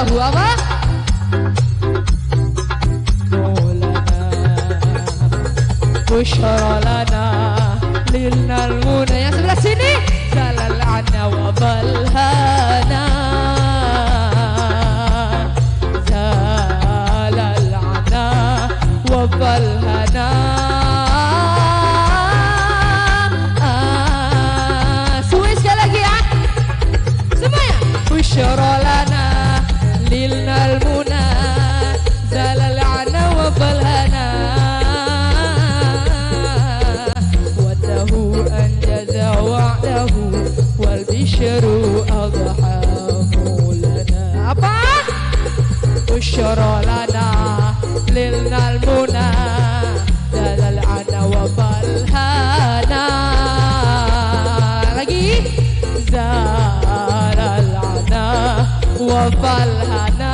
wadahu apa? Busyara lana lilnal muna. Yang sebelah sini zalal anna wa balhana. Zalal anna wa balhana. Sekali lagi ya semuanya. Busyara lana lilnal muna. Zalal anna wa balhana. والبشر أضحاه لنا apa? بشرى لنا للنا المنى زال العنا وبلهانا lagi زال العنا وبلهانا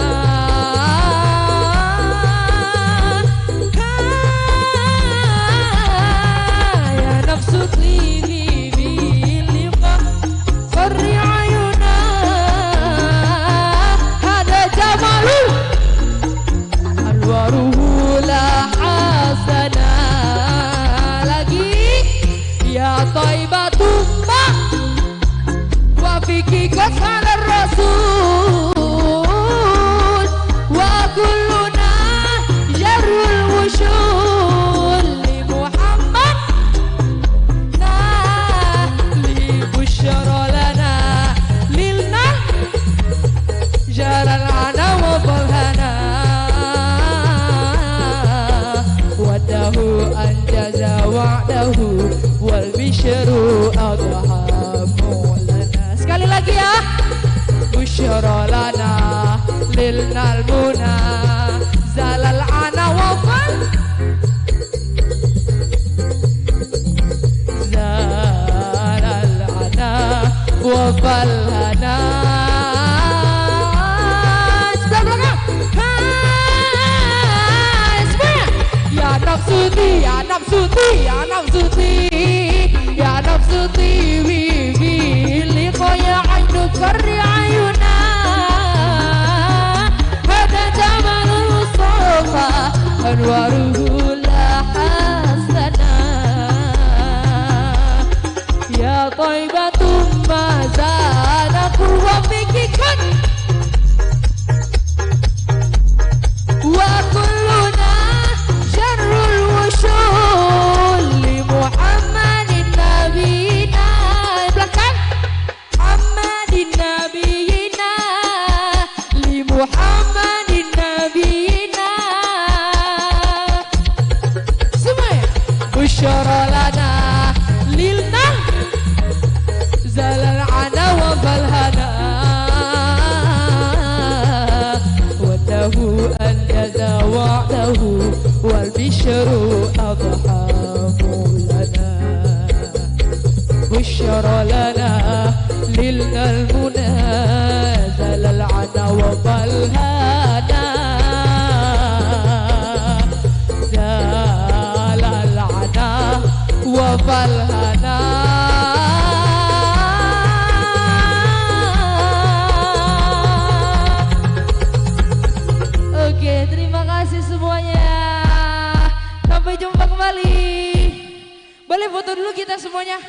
يا نفس طيبي قصد الرسول وكلنا جر الوشول لمحمد لبشرى لنا للنا جرى العنا وبلهنا وده أنجز وعده والبشر أضحى sekali lagi ya. Busyara lana lilnal muna zalal ana wafal zalal ana wafal hana. Sebelah belakang. Semuanya. Ya nafsuti, ya nafsuti, ya nafsuti, ya nafsuti wiwi. يا عين كر عيونا هذا جمال المصطفى أنواره لا حسنا يا طيبة ما زال قوتك كن وكلنا شر الوشول لمحمد نبينا belakang نبينا لمحمد نبينا سمع بشرى لنا للنا زال العنا وبلهنا وده أنجز وعده والبشر أضحاه لنا بشرى لنا للنا المنى زال العنا وبلهانا زال العنا وبلهانا. Oke, terima kasih semuanya. Sampai jumpa kembali. Boleh foto dulu kita semuanya.